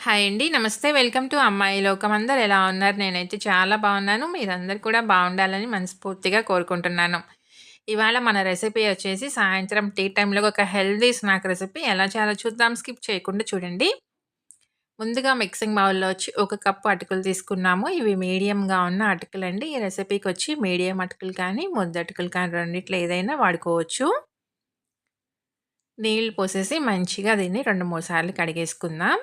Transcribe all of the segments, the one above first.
Hi అండి. నమస్తే. Welcome to అమ్మాయి లోకం. అందరూ ఎలా ఉన్నారు? నేనైతే చాలా బాగున్నాను. మీరందరూ కూడా బాగుండాలని మనస్ఫూర్తిగా కోరుకుంటున్నాను. ఇవాళ మన రెసిపీ వచ్చేసి సాయంత్రం టీ టైమ్‌లో ఒక హెల్తీ స్నాక్ రెసిపీ ఎలా చేయాలో చూద్దాం. స్కిప్ చేయకుండా చూడండి. ముందుగా మిక్సింగ్ బౌల్‌లో వచ్చి ఒక కప్పు అటుకులు తీసుకున్నాము. ఇవి మీడియంగా ఉన్న అటుకులండి. ఈ రెసిపీకొచ్చి మీడియం అటుకులు కానీ, ముద్ద అటుకులు కానీ రెండిట్లో ఏదైనా వాడుకోవచ్చు. నీళ్లు పోసేసి మంచిగా దీన్ని 2, 3 సార్లు కడిగేసుకుందాం.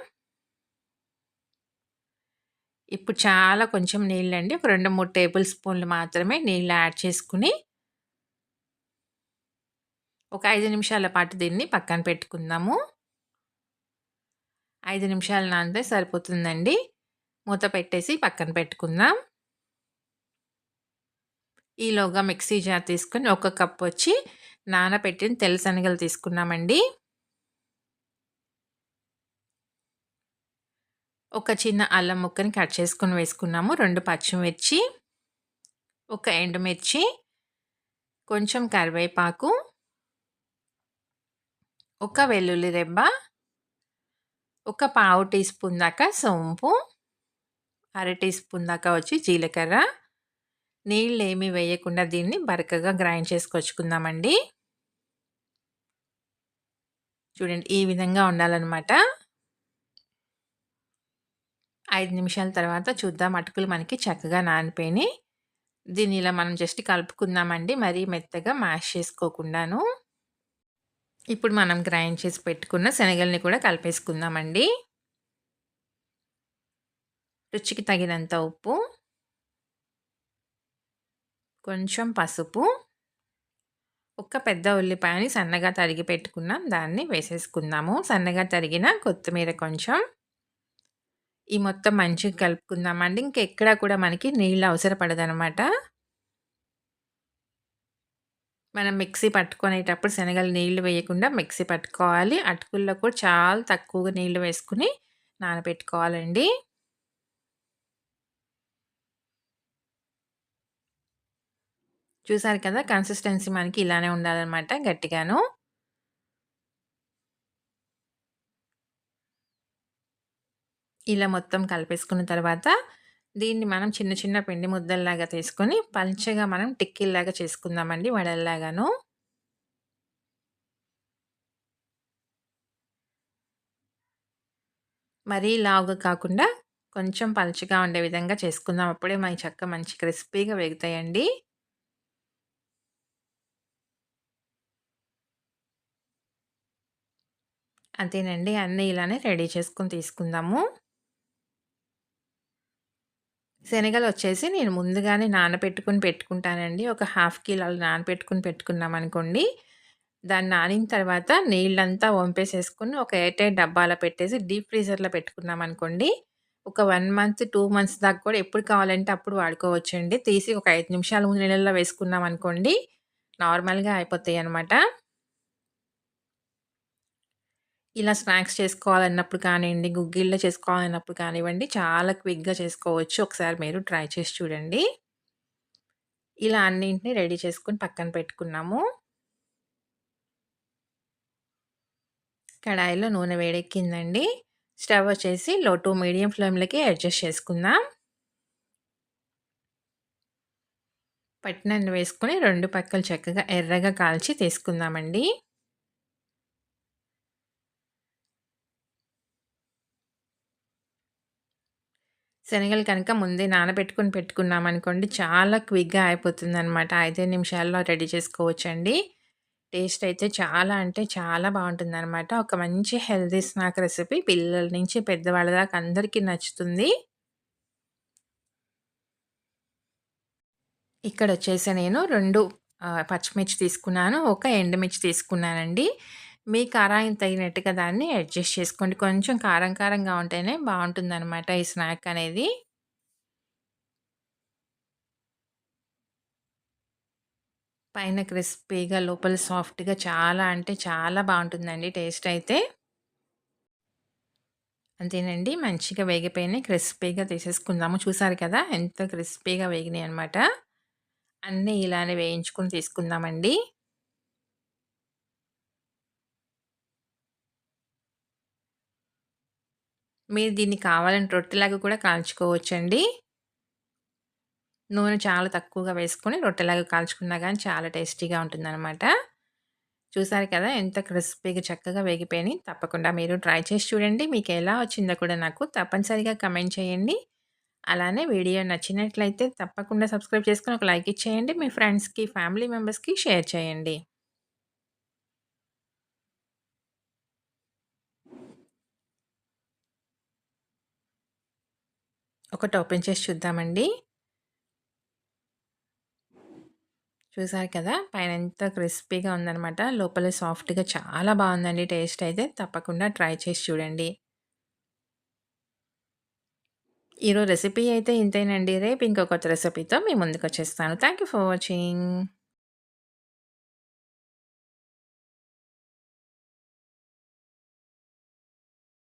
ఇప్పుడు చాలా కొంచెం నీళ్ళండి. ఒక 2, 3 టేబుల్ స్పూన్లు మాత్రమే నీళ్ళు యాడ్ చేసుకొని, ఒక 5 నిమిషాల పాటు దీన్ని పక్కన పెట్టుకుందాము. 5 నిమిషాలు నానితే సరిపోతుందండి. మూత పెట్టేసి పక్కన పెట్టుకుందాం. ఈలోగా మిక్సీ జార్ తీసుకొని ఒక కప్ వచ్చి నానబెట్టిన తెల్ల శనగలు తీసుకున్నామండి. ఒక చిన్న అల్లం ముక్కని కట్ చేసుకొని వేసుకున్నాము. 2 పచ్చిమిర్చి, ఒక ఎండుమిర్చి, కొంచెం కరివేపాకు, ఒక వెల్లుల్లి రెబ్బ, ఒక పావు టీ స్పూన్ దాకా సోంపు, అర టీ స్పూన్ దాకా వచ్చి జీలకర్ర. నీళ్ళేమి వేయకుండా దీన్ని బరకగా గ్రైండ్ చేసుకొచ్చుకుందామండి. చూడండి ఈ విధంగా ఉండాలనమాట. 5 నిమిషాల తర్వాత చూద్దాం అటుకులు మనకి చక్కగా నానిపోయినాయి. దీన్ని ఇలా మనం జస్ట్ కలుపుకుందామండి. మరీ మెత్తగా మ్యాష్ చేసుకోకుండాను. ఇప్పుడు మనం గ్రైండ్ చేసి పెట్టుకున్న శనగల్ని కూడా కలిపేసుకుందామండి. రుచికి తగినంత ఉప్పు, కొంచెం పసుపు, ఒక పెద్ద ఉల్లిపాయని సన్నగా తరిగి పెట్టుకున్నాం. దాన్ని వేసేసుకుందాము. సన్నగా తరిగిన కొత్తిమీర కొంచెం. ఈ మొత్తం మంచిగా కలుపుకుందామండి. ఇంకెక్కడా కూడా మనకి నీళ్ళు అవసరపడదనమాట. మనం మిక్సీ పట్టుకునేటప్పుడు శనగలు నీళ్లు వేయకుండా మిక్సీ పట్టుకోవాలి. అటుకుల్లో కూడా చాలా తక్కువగా నీళ్లు వేసుకొని నానబెట్టుకోవాలండి. చూసారు కదా! కన్సిస్టెన్సీ మనకి ఇలానే ఉండాలనమాట గట్టిగాను. ఇలా మొత్తం కలిపేసుకున్న తర్వాత దీన్ని మనం చిన్న చిన్న పిండి ముద్దల్లాగా తీసుకొని పల్చగా మనం టిక్కీల్లాగా చేసుకుందామండి వడల్లాగాను. మరీ లావుగా కాకుండా కొంచెం పల్చగా ఉండే విధంగా చేసుకుందాం. అప్పుడే మంచి క్రిస్పీగా వేగుతాయండి. అంతేనండి. అన్నీ ఇలానే రెడీ చేసుకొని తీసుకుందాము. శనగలొచ్చేసి నేను ముందుగానే నానబెట్టుకొని పెట్టుకుంటానండి. ఒక హాఫ్ కిలో నానబెట్టుకొని పెట్టుకున్నామనుకోండి. దాన్ని నానిన తర్వాత నీళ్ళంతా వంపేసేసుకొని ఒక ఎయిర్ టైట్ డబ్బాలో పెట్టేసి డీప్ ఫ్రీజర్‌లో పెట్టుకున్నామనుకోండి. ఒక 1 మంత్, 2 మంత్స్ దాకా కూడా ఎప్పుడు కావాలంటే అప్పుడు వాడుకోవచ్చండి. తీసి ఒక 5 నిమిషాలు నీళ్ళల్లో వేసుకున్నామనుకోండి. నార్మల్‌గా అయిపోతాయనమాట. ఇలా స్నాక్స్ చేసుకోవాలన్నప్పుడు కానియండి, గుగ్గిళ్ళు చేసుకోవాలన్నప్పుడు కానివ్వండి, చాలా క్విక్‌గా చేసుకోవచ్చు. ఒకసారి మీరు ట్రై చేసి చూడండి. ఇలా అన్నింటిని రెడీ చేసుకొని పక్కన పెట్టుకున్నాము. కడాయిలో నూనె వేడెక్కిందండి. స్టవ్ వచ్చేసి లో టు మీడియం ఫ్లేమ్‌లకి అడ్జస్ట్ చేసుకుందాం. పట్టినన్ని వేసుకొని 2 పక్కలు చక్కగా ఎర్రగా కాల్చి తీసుకుందామండి. శనగలు కనుక ముందే నానబెట్టుకొని పెట్టుకున్నామనుకోండి చాలా క్విక్‌గా అయిపోతుందనమాట. 5 నిమిషాల్లో రెడీ చేసుకోవచ్చండి. టేస్ట్ అయితే చాలా అంటే చాలా బావుంటుందనమాట. ఒక మంచి హెల్తీ స్నాక్ రెసిపీ పిల్లల నుంచి పెద్దవాళ్ళ దాకా అందరికీ నచ్చుతుంది. ఇక్కడొచ్చేసి నేను 2 పచ్చిమిర్చి తీసుకున్నాను. ఒక ఎండుమిర్చి తీసుకున్నానండి. మీ కారానికి తగినట్టుగా దాన్ని అడ్జస్ట్ చేసుకోండి. కొంచెం కారం కారంగా ఉంటేనే బావుంటుందనమాట ఈ స్నాక్ అనేది. పైన క్రిస్పీగా లోపల సాఫ్ట్‌గా చాలా అంటే చాలా బావుంటుందండి టేస్ట్ అయితే. అంతేనండి మంచిగా వేగిపోయినాయి. క్రిస్పీగా తీసేసుకుందాము. చూసారు కదా! ఎంత క్రిస్పీగా వేగినాయనమాట. అన్నీ ఇలానే వేయించుకొని తీసుకుందామండి. మీరు దీన్ని కావాలంటే రొట్టెలాగా కూడా కాల్చుకోవచ్చండి. నూనె చాలా తక్కువగా వేసుకొని రొట్టెలాగా కాల్చుకున్నా గానీ చాలా టేస్టీగా ఉంటుందనమాట. చూసారు కదా! ఎంత క్రిస్పీగా చక్కగా వేగిపోయినియి. తప్పకుండా మీరు ట్రై చేసి చూడండి. మీకెలా వచ్చిందో కూడా నాకు తప్పనిసరిగా కమెంట్ చేయండి. అలానే వీడియో నచ్చినట్లయితే తప్పకుండా సబ్స్క్రైబ్ చేసుకొని ఒక లైక్ ఇచ్చేయండి. మీ ఫ్రెండ్స్‌కి, ఫ్యామిలీ మెంబర్స్‌కి షేర్ చేయండి. ఒకటి ఓపెన్ చేసి చూద్దామండి. చూసారు కదా! పైన ఎంత క్రిస్పీగా ఉందనమాట. లోపల సాఫ్ట్‌గా చాలా బావుందండి టేస్ట్ అయితే. తప్పకుండా ట్రై చేసి చూడండి. ఈరోజు రెసిపీ అయితే ఇంతేనండి. రేపు ఇంకో కొత్త రెసిపీతో మీ ముందుకొచ్చేస్తాను. Thank you for watching.